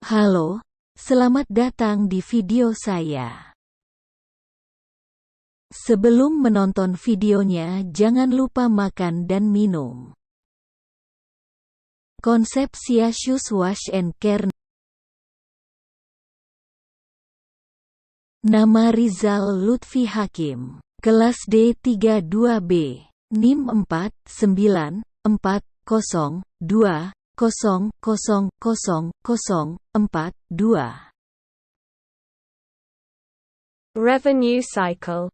Halo, selamat datang di video saya. Sebelum menonton videonya, jangan lupa makan dan minum. Konsep Sia Shoes Wash and Care. Nama Rizal Lutfi Hakim. Kelas D32B. NIM 494020000042. Revenue cycle.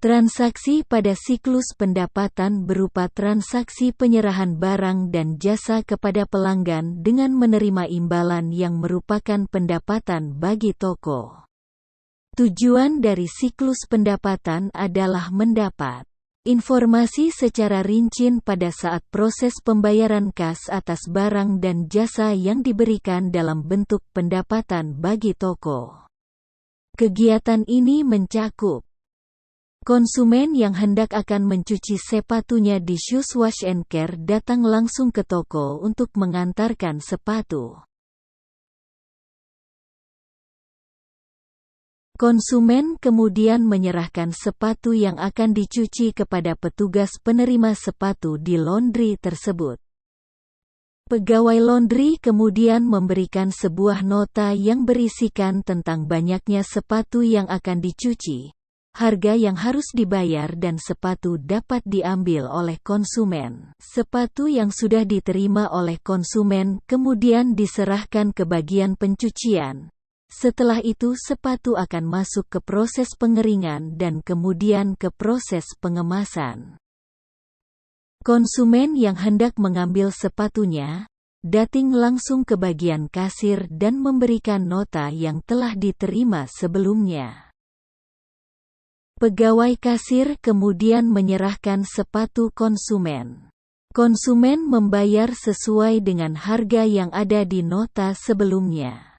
Transaksi pada siklus pendapatan berupa transaksi penyerahan barang dan jasa kepada pelanggan dengan menerima imbalan yang merupakan pendapatan bagi toko. Tujuan dari siklus pendapatan adalah mendapat informasi secara rinci pada saat proses pembayaran kas atas barang dan jasa yang diberikan dalam bentuk pendapatan bagi toko. Kegiatan ini mencakup konsumen yang hendak akan mencuci sepatunya di Shoes Wash and Care datang langsung ke toko untuk mengantarkan sepatu. Konsumen kemudian menyerahkan sepatu yang akan dicuci kepada petugas penerima sepatu di laundry tersebut. Pegawai laundry kemudian memberikan sebuah nota yang berisikan tentang banyaknya sepatu yang akan dicuci, harga yang harus dibayar dan sepatu dapat diambil oleh konsumen. Sepatu yang sudah diterima oleh konsumen kemudian diserahkan ke bagian pencucian. Setelah itu sepatu akan masuk ke proses pengeringan dan kemudian ke proses pengemasan. Konsumen yang hendak mengambil sepatunya, datang langsung ke bagian kasir dan memberikan nota yang telah diterima sebelumnya. Pegawai kasir kemudian menyerahkan sepatu konsumen. Konsumen membayar sesuai dengan harga yang ada di nota sebelumnya.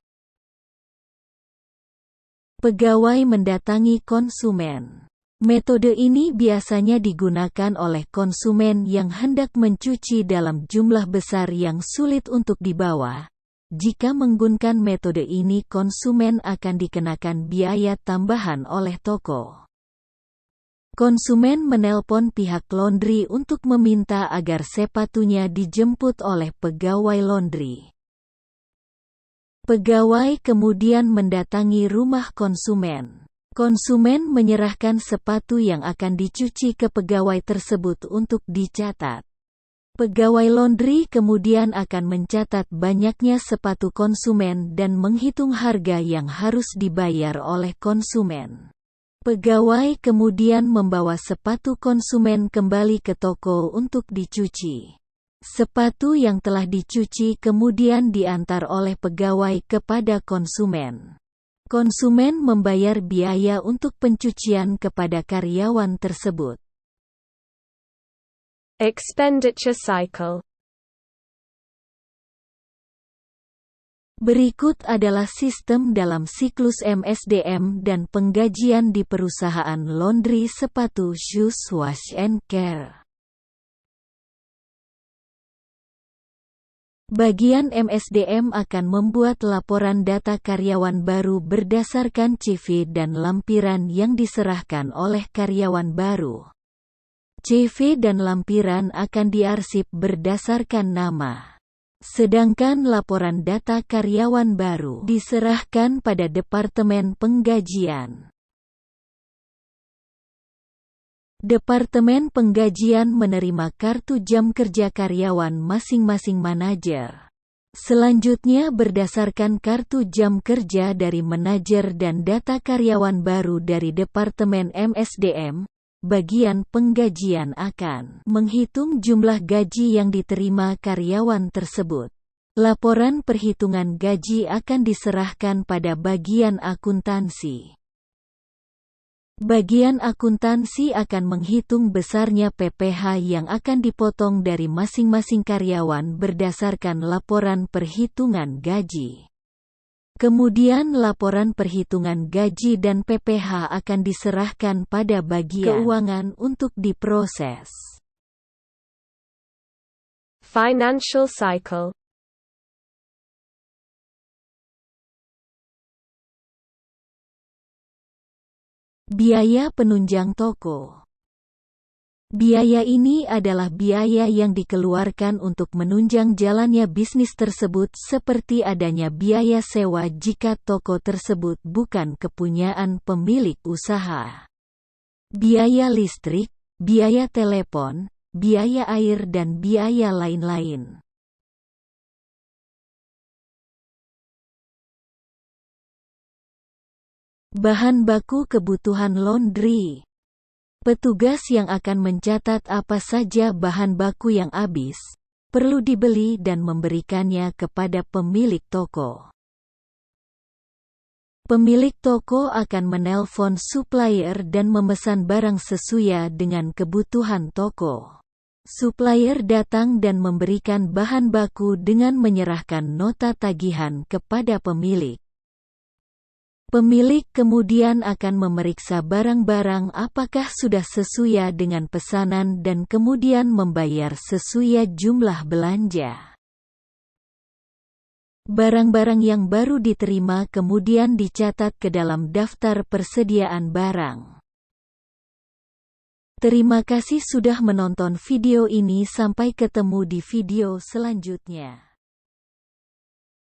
Pegawai mendatangi konsumen. Metode ini biasanya digunakan oleh konsumen yang hendak mencuci dalam jumlah besar yang sulit untuk dibawa. Jika menggunakan metode ini, konsumen akan dikenakan biaya tambahan oleh toko. Konsumen menelpon pihak laundry untuk meminta agar sepatunya dijemput oleh pegawai laundry. Pegawai kemudian mendatangi rumah konsumen. Konsumen menyerahkan sepatu yang akan dicuci ke pegawai tersebut untuk dicatat. Pegawai laundry kemudian akan mencatat banyaknya sepatu konsumen dan menghitung harga yang harus dibayar oleh konsumen. Pegawai kemudian membawa sepatu konsumen kembali ke toko untuk dicuci. Sepatu yang telah dicuci kemudian diantar oleh pegawai kepada konsumen. Konsumen membayar biaya untuk pencucian kepada karyawan tersebut. Expenditure cycle. Berikut adalah sistem dalam siklus MSDM dan penggajian di perusahaan laundry sepatu Shoes Wash and Care. Bagian MSDM akan membuat laporan data karyawan baru berdasarkan CV dan lampiran yang diserahkan oleh karyawan baru. CV dan lampiran akan diarsip berdasarkan nama. Sedangkan laporan data karyawan baru diserahkan pada Departemen Penggajian. Departemen Penggajian menerima kartu jam kerja karyawan masing-masing manajer. Selanjutnya berdasarkan kartu jam kerja dari manajer dan data karyawan baru dari Departemen MSDM, bagian penggajian akan menghitung jumlah gaji yang diterima karyawan tersebut. Laporan perhitungan gaji akan diserahkan pada bagian akuntansi. Bagian akuntansi akan menghitung besarnya PPh yang akan dipotong dari masing-masing karyawan berdasarkan laporan perhitungan gaji. Kemudian laporan perhitungan gaji dan PPh akan diserahkan pada bagian keuangan untuk diproses. Financial cycle. Biaya penunjang toko. Biaya ini adalah biaya yang dikeluarkan untuk menunjang jalannya bisnis tersebut, seperti adanya biaya sewa jika toko tersebut bukan kepunyaan pemilik usaha, biaya listrik, biaya telepon, biaya air dan biaya lain-lain. Bahan baku kebutuhan laundry. Petugas yang akan mencatat apa saja bahan baku yang habis, perlu dibeli dan memberikannya kepada pemilik toko. Pemilik toko akan menelpon supplier dan memesan barang sesuai dengan kebutuhan toko. Supplier datang dan memberikan bahan baku dengan menyerahkan nota tagihan kepada pemilik. Pemilik kemudian akan memeriksa barang-barang apakah sudah sesuai dengan pesanan dan kemudian membayar sesuai jumlah belanja. Barang-barang yang baru diterima kemudian dicatat ke dalam daftar persediaan barang. Terima kasih sudah menonton video ini, sampai ketemu di video selanjutnya.